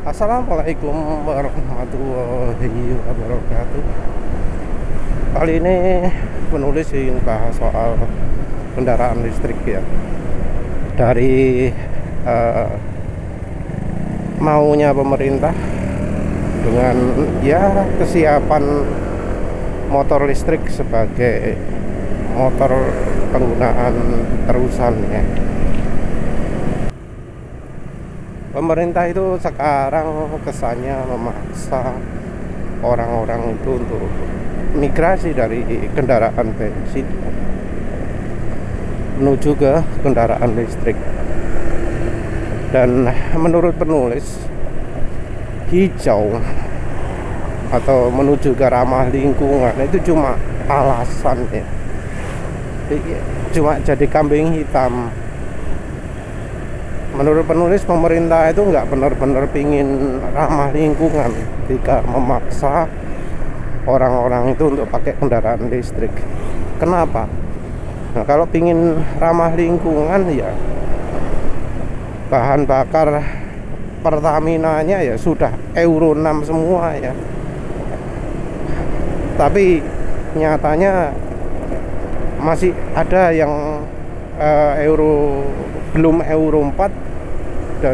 Assalamualaikum warahmatullahi wabarakatuh. Kali ini penulis ingin bahas soal kendaraan listrik ya. Dari maunya pemerintah dengan ya kesiapan motor listrik sebagai motor penggunaan terusan ya. Pemerintah itu sekarang kesannya memaksa orang-orang itu untuk migrasi dari kendaraan bensin menuju ke kendaraan listrik. Dan menurut penulis, hijau atau menuju ke ramah lingkungan itu cuma alasan ya, cuma jadi kambing hitam. Menurut penulis, pemerintah itu nggak benar-benar pingin ramah lingkungan ketika memaksa orang-orang itu untuk pakai kendaraan listrik. Kenapa? Nah, kalau pingin ramah lingkungan ya bahan bakar Pertamina-nya ya sudah Euro 6 semua ya. Tapi nyatanya masih ada yang belum Euro 4 dan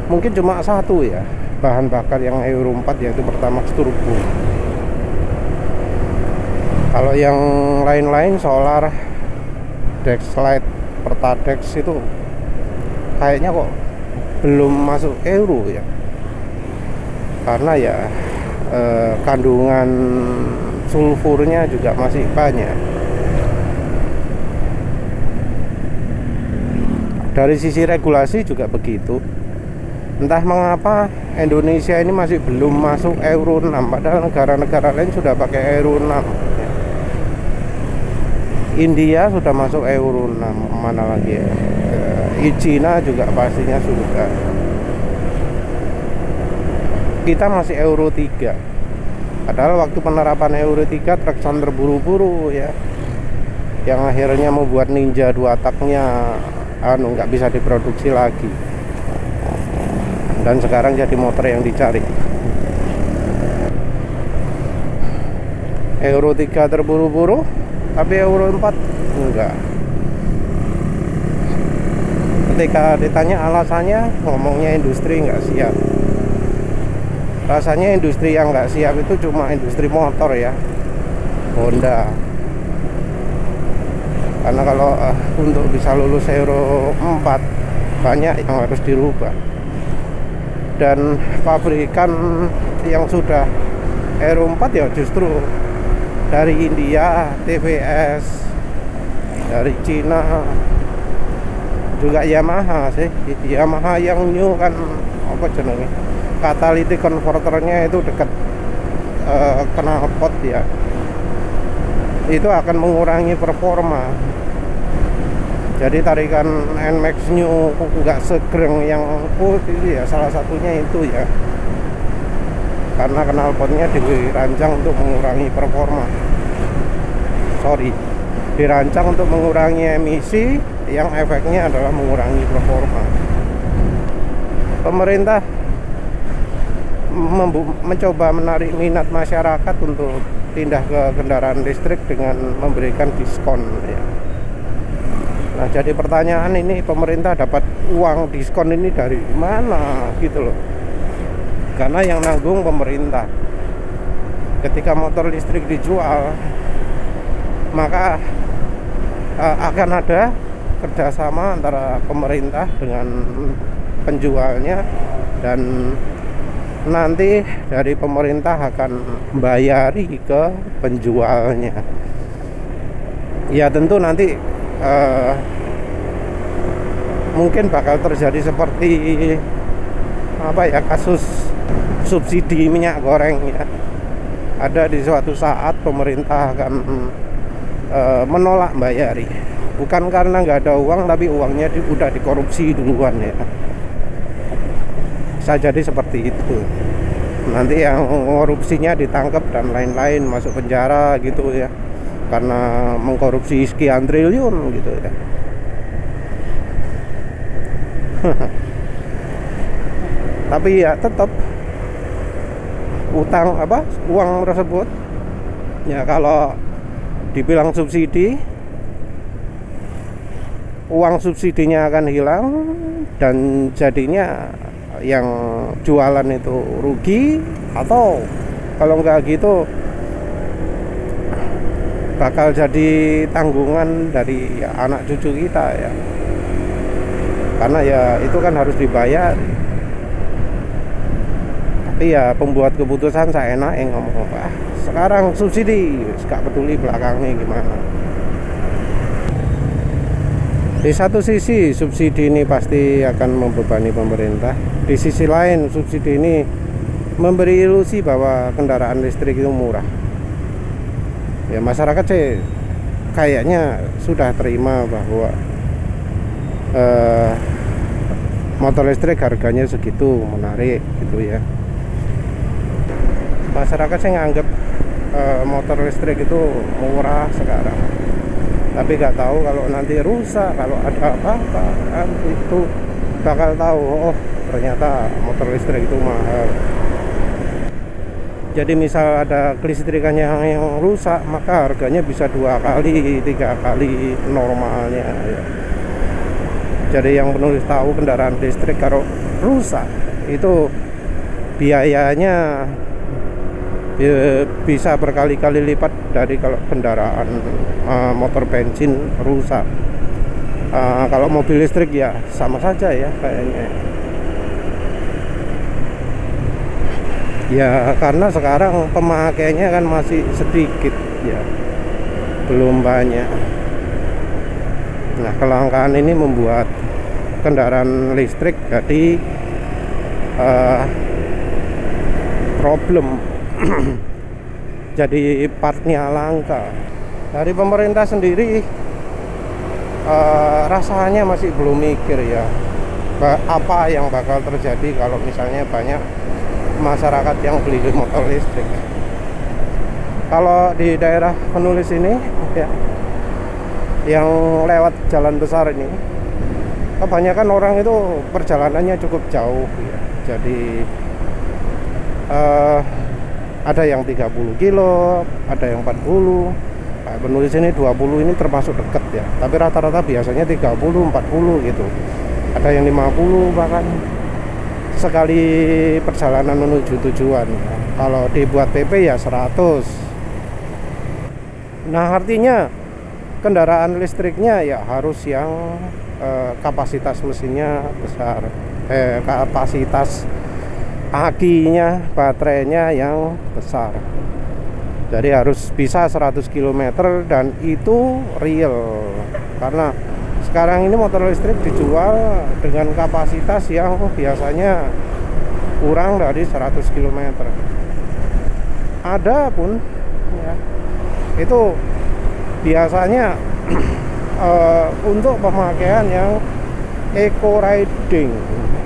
mungkin cuma satu ya bahan bakar yang Euro 4, yaitu Pertamax Turbo. Kalau yang lain-lain solar, Dexlite, Pertadex itu kayaknya kok belum masuk Euro ya, karena ya kandungan sulfurnya juga masih banyak. Dari sisi regulasi juga begitu. Entah mengapa Indonesia ini masih belum masuk Euro 6, padahal negara-negara lain sudah pakai Euro 6 ya. India sudah masuk Euro 6, mana lagi ya? China juga pastinya sudah. Kita masih Euro 3. Padahal waktu penerapan Euro 3 terkesan terburu-buru ya, yang akhirnya membuat Ninja 2 taknya nggak bisa diproduksi lagi, dan sekarang jadi motor yang dicari. Euro 3 terburu-buru, tapi Euro 4 enggak. Ketika ditanya alasannya, ngomongnya industri nggak siap. Rasanya industri yang nggak siap itu cuma industri motor ya, Honda. Karena kalau untuk bisa lulus Euro 4 banyak yang harus dirubah. Dan pabrikan yang sudah Euro 4 ya justru dari India, TVS, dari Cina, juga Yamaha sih. Yamaha yang new kan apa jenenge, catalytic converternya itu dekat knalpot ya, itu akan mengurangi performa. Jadi tarikan NMAX New nggak segreng yang itu ya, salah satunya itu ya, karena knalpotnya dirancang untuk mengurangi performa. Dirancang untuk mengurangi emisi, yang efeknya adalah mengurangi performa. Pemerintah mencoba menarik minat masyarakat untuk pindah ke kendaraan listrik dengan memberikan diskon ya. Nah, jadi pertanyaan ini, pemerintah dapat uang diskon ini dari mana gitu loh. Karena yang nanggung pemerintah. Ketika motor listrik dijual, maka akan ada kerjasama antara pemerintah dengan penjualnya, dan nanti dari pemerintah akan bayari ke penjualnya. Ya tentu nanti mungkin bakal terjadi seperti apa ya, kasus subsidi minyak goreng ya. Ada di suatu saat pemerintah akan menolak bayari, bukan karena nggak ada uang, tapi uangnya udah dikorupsi duluan ya. Bisa jadi seperti itu. Nanti yang korupsinya ditangkap dan lain-lain, masuk penjara gitu ya, karena mengkorupsi sekian triliun gitu ya. Tapi ya tetap uang tersebut ya, kalau dibilang subsidi, uang subsidinya akan hilang dan jadinya yang jualan itu rugi, atau kalau nggak gitu bakal jadi tanggungan dari anak cucu kita ya, karena ya itu kan harus dibayar. Tapi ya pembuat keputusan saya enak yang ngomong, sekarang subsidi, gak peduli belakangnya gimana. Di satu sisi subsidi ini pasti akan membebani pemerintah, di sisi lain subsidi ini memberi ilusi bahwa kendaraan listrik itu murah. Ya masyarakat sih kayaknya sudah terima bahwa motor listrik harganya segitu, menarik gitu ya. Masyarakat sih nganggap motor listrik itu murah sekarang, tapi nggak tahu kalau nanti rusak, kalau ada apa-apa itu bakal tahu, oh ternyata motor listrik itu mahal. Jadi misal ada kelistrikannya yang rusak, maka harganya bisa 2 kali 3 kali normalnya ya. Jadi yang penulis tahu kendaraan listrik kalau rusak itu biayanya bisa berkali-kali lipat dari kalau kendaraan motor bensin rusak. Kalau mobil listrik ya sama saja ya kayaknya. Ya karena sekarang pemakainya kan masih sedikit ya, belum banyak. Nah kelangkaan ini membuat kendaraan listrik jadi problem. Jadi partnya langka. Dari pemerintah sendiri rasanya masih belum mikir ya apa yang bakal terjadi kalau misalnya banyak masyarakat yang beli motor listrik. Kalau di daerah penulis ini ya, yang lewat jalan besar ini, kebanyakan orang itu perjalanannya cukup jauh ya. Jadi ada yang 30 kilo, ada yang 40. Kayak penulis ini 20 ini termasuk dekat ya. Tapi rata-rata biasanya 30, 40 gitu. Ada yang 50 bahkan sekali perjalanan menuju tujuan. Kalau dibuat PP ya 100. Nah, artinya kendaraan listriknya ya harus yang kapasitas mesinnya besar. Kapasitas akinya, baterainya yang besar. Jadi harus bisa 100 km dan itu real. Karena sekarang ini motor listrik dijual dengan kapasitas yang biasanya kurang dari 100 km. Ada pun ya, itu biasanya untuk pemakaian yang eco riding.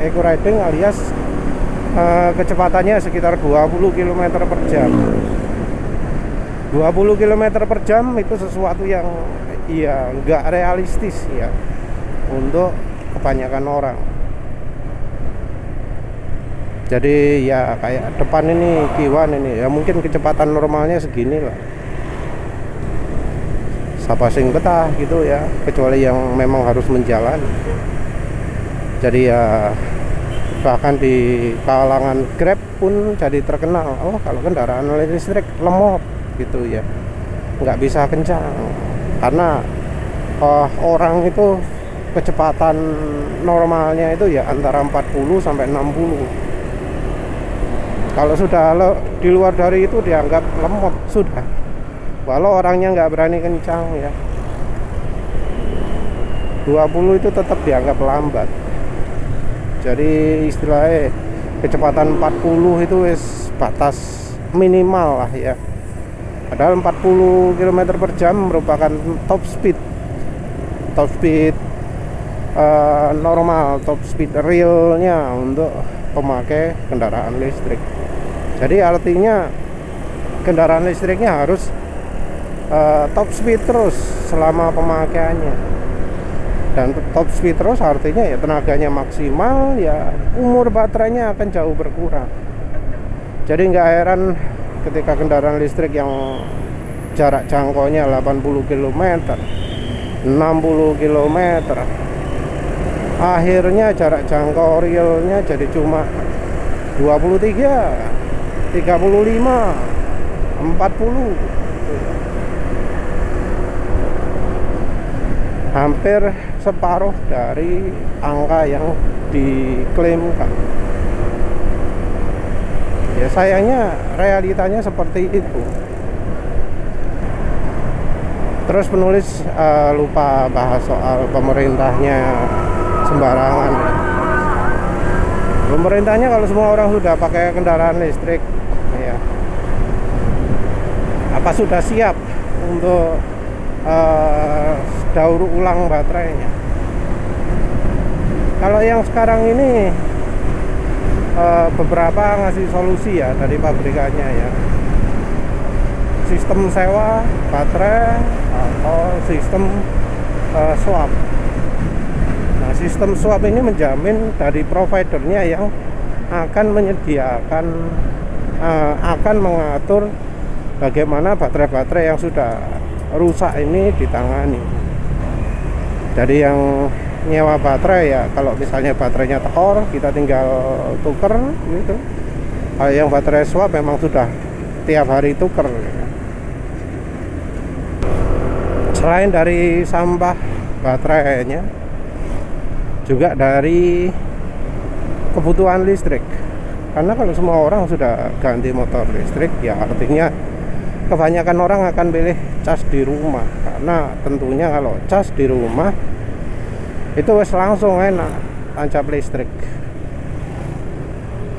Eco riding alias kecepatannya sekitar 20 km per jam. 20 km per jam itu sesuatu yang ya nggak realistis ya untuk kebanyakan orang. Jadi ya kayak depan ini Kiwan ini ya mungkin kecepatan normalnya segini lah. Siapa sing betah gitu ya, kecuali yang memang harus menjalan. Jadi ya bahkan di kalangan Grab pun jadi terkenal, oh kalau kendaraan listrik lemot gitu ya, nggak bisa kencang karena orang itu kecepatan normalnya itu ya antara 40 sampai 60. Kalau sudah di luar dari itu dianggap lemot sudah, walau orangnya nggak berani kencang ya. 20 itu tetap dianggap lambat. Jadi istilahnya kecepatan 40 itu wis batas minimal lah ya. Padahal 40 km per jam merupakan top speed normal, top speed realnya untuk pemakai kendaraan listrik. Jadi artinya kendaraan listriknya harus top speed terus selama pemakaiannya. dan top speed terus, artinya ya tenaganya maksimal, ya umur baterainya akan jauh berkurang. Jadi nggak heran ketika kendaraan listrik yang jarak jangkaunya 80 km, 60 km, akhirnya jarak jangkau realnya jadi cuma 23, 35, 40, hampir separuh dari angka yang diklaimkan. Ya sayangnya realitanya seperti itu. Terus penulis lupa bahas soal pemerintahnya sembarangan. Pemerintahnya kalau semua orang sudah pakai kendaraan listrik, ya, apa sudah siap untuk daur ulang baterainya? Kalau yang sekarang ini beberapa ngasih solusi ya dari pabrikannya ya, sistem sewa baterai atau sistem swap. Nah, sistem swap ini menjamin dari providernya yang akan menyediakan, akan mengatur bagaimana baterai-baterai yang sudah rusak ini ditangani. Jadi yang nyewa baterai ya, kalau misalnya baterainya tekor, kita tinggal tuker gitu. Kalau yang baterai swap memang sudah tiap hari tuker. Selain dari sampah baterainya, juga dari kebutuhan listrik. Karena kalau semua orang sudah ganti motor listrik, ya artinya kebanyakan orang akan pilih cas di rumah. Karena tentunya kalau cas di rumah itu wes langsung enak, tancap listrik,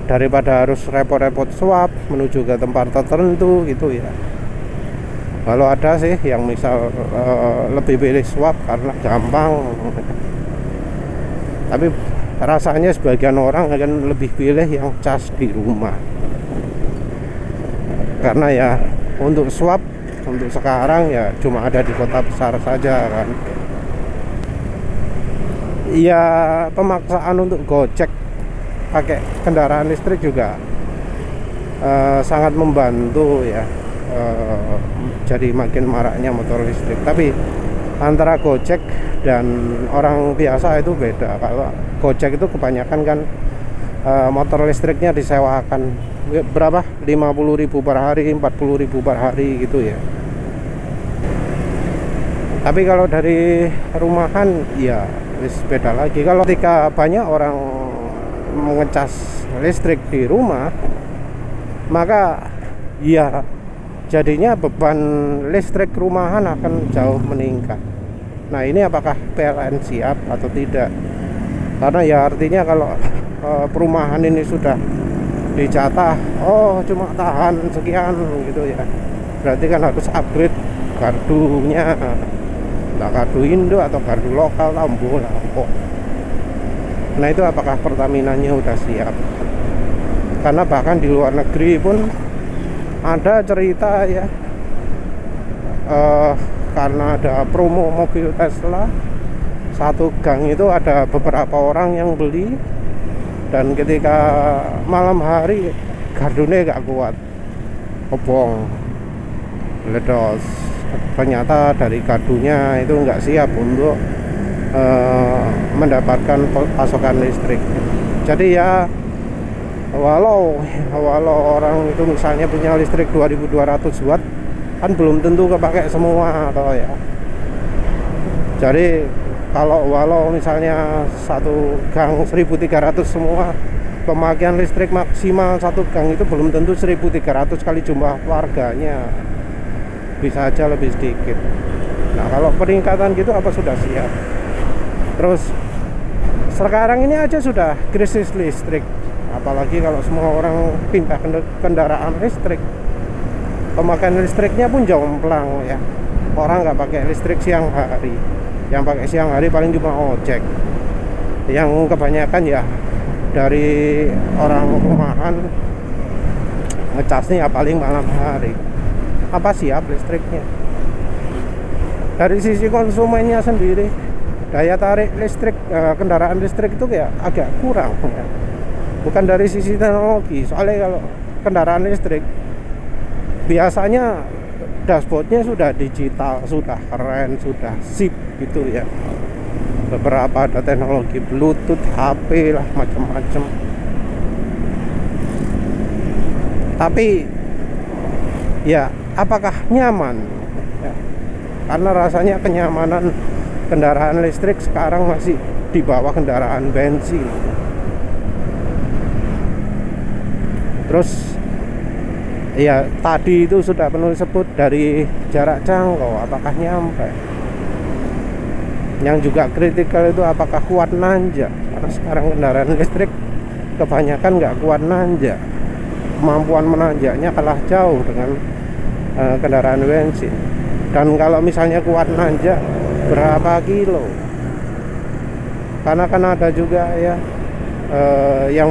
daripada harus repot-repot swap menuju ke tempat tertentu gitu ya. Kalau ada sih yang misal lebih pilih swap karena gampang, tapi rasanya sebagian orang akan lebih pilih yang cas di rumah. Karena ya untuk swap untuk sekarang ya cuma ada di kota besar saja kan. Ya pemaksaan untuk Gojek pakai kendaraan listrik juga sangat membantu ya. Jadi makin maraknya motor listrik. Tapi antara Gojek dan orang biasa itu beda. Kalau Gojek itu kebanyakan kan motor listriknya disewakan berapa? 50.000 per hari, 40.000 per hari gitu ya. Tapi kalau dari rumahan ya beda lagi. Kalau ketika banyak orang mengecas listrik di rumah, maka ya jadinya beban listrik rumahan akan jauh meningkat. Nah ini apakah PLN siap atau tidak? Karena ya artinya kalau perumahan ini sudah dicatah, oh cuma tahan sekian gitu ya, berarti kan harus upgrade gardunya, entah gardu Indo atau gardu lokal, lampu lampu. Nah itu apakah Pertamina-nya udah siap? Karena bahkan di luar negeri pun ada cerita ya, karena ada promo mobil Tesla, satu gang itu ada beberapa orang yang beli, dan ketika malam hari gardunya gak kuat, kobong, meledos. Ternyata dari gardunya itu nggak siap untuk mendapatkan pasokan listrik. Jadi ya walau orang itu misalnya punya listrik 2200 watt, kan belum tentu kepakai semua atau ya. Jadi walau misalnya satu gang 1300 semua, pemakaian listrik maksimal satu gang itu belum tentu 1300 kali jumlah warganya, bisa aja lebih sedikit. Nah kalau peningkatan gitu apa sudah siap? Terus sekarang ini aja sudah krisis listrik, apalagi kalau semua orang pindah kendaraan listrik, pemakaian listriknya pun jomplang ya. Orang nggak pakai listrik siang hari, yang pakai siang hari paling cuma ojek, yang kebanyakan ya dari orang rumahan ngecasnya ya paling malam hari. Apa siap listriknya? Dari sisi konsumennya sendiri, daya tarik listrik kendaraan listrik itu kayak agak kurang ya. Bukan dari sisi teknologi, soalnya kalau kendaraan listrik biasanya dashboardnya sudah digital, sudah keren, sudah sip gitu ya. Beberapa ada teknologi Bluetooth, HP lah, macam-macam. Tapi ya apakah nyaman ya, karena rasanya kenyamanan kendaraan listrik sekarang masih di bawah kendaraan bensin. Terus ya tadi itu sudah penulis sebut dari jarak jangkau apakah nyampe. Yang juga kritikal itu apakah kuat nanjak, karena sekarang kendaraan listrik kebanyakan nggak kuat nanjak, kemampuan menanjaknya kalah jauh dengan kendaraan bensin. Dan kalau misalnya kuat nanjak berapa kilo, karena kan ada juga ya yang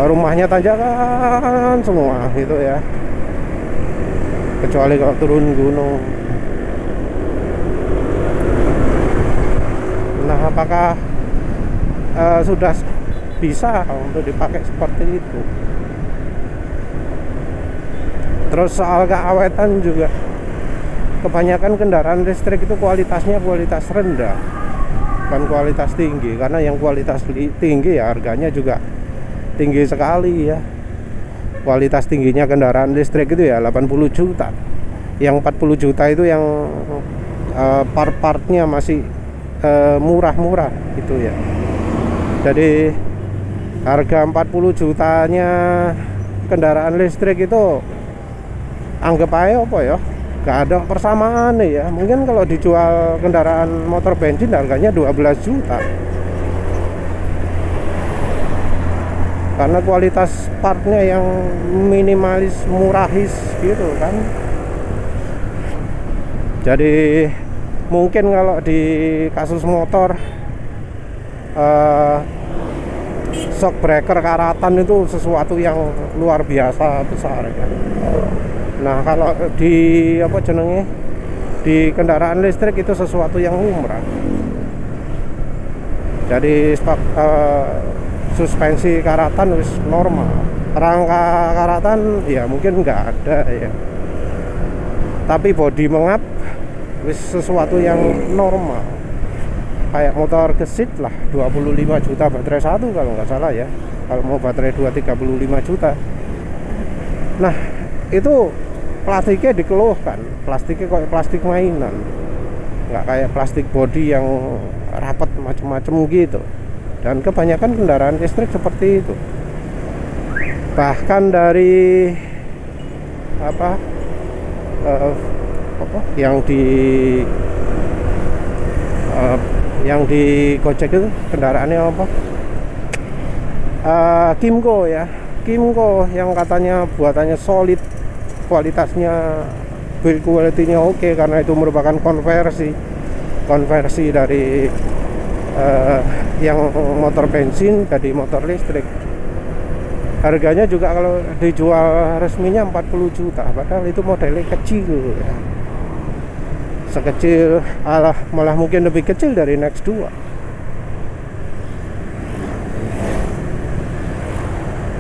rumahnya tanjakan semua gitu ya, kecuali kalau turun gunung. Nah, apakah sudah bisa untuk dipakai seperti itu? Terus soal keawetan juga, kebanyakan kendaraan listrik itu kualitasnya kualitas rendah, bukan kualitas tinggi. Karena yang kualitas tinggi ya harganya juga tinggi sekali ya. Kualitas tingginya kendaraan listrik itu ya 80 juta. Yang 40 juta itu yang part-partnya masih murah-murah gitu ya. Jadi harga 40 jutanya kendaraan listrik itu anggap aja apa ya, gak ada persamaan nih ya. Mungkin kalau dijual kendaraan motor bensin harganya 12 juta. Karena kualitas partnya yang minimalis, murahis gitu kan. Jadi mungkin kalau di kasus motor shock breaker karatan itu sesuatu yang luar biasa besar ya. Nah, kalau di apa jenenge, di kendaraan listrik itu sesuatu yang lumrah. Jadi suspensi karatan wis normal, rangka karatan ya mungkin nggak ada ya, tapi bodi mengap wis sesuatu yang normal. Kayak motor gesit lah, 25 juta baterai satu kalau nggak salah ya. Kalau mau baterai 2 35 juta. Nah, itu plastiknya dikeluhkan, plastiknya kayak plastik mainan, nggak kayak plastik bodi yang rapat macam-macam gitu. Dan kebanyakan kendaraan listrik seperti itu. Bahkan dari apa yang di Gojek itu kendaraannya apa? Kimco ya, Kimco yang katanya buatannya solid, kualitasnya, build quality-nya oke, karena itu merupakan konversi dari yang motor bensin jadi motor listrik. Harganya juga kalau dijual resminya 40 juta, padahal itu modelnya kecil ya. Sekecil, malah mungkin lebih kecil dari Next 2.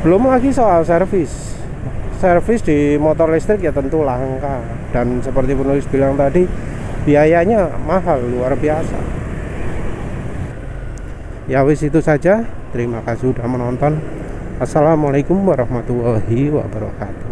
Belum lagi soal servis di motor listrik ya tentu langka, dan seperti penulis bilang tadi, biayanya mahal luar biasa. Ya wis, itu saja. Terima kasih sudah menonton. Assalamualaikum warahmatullahi wabarakatuh.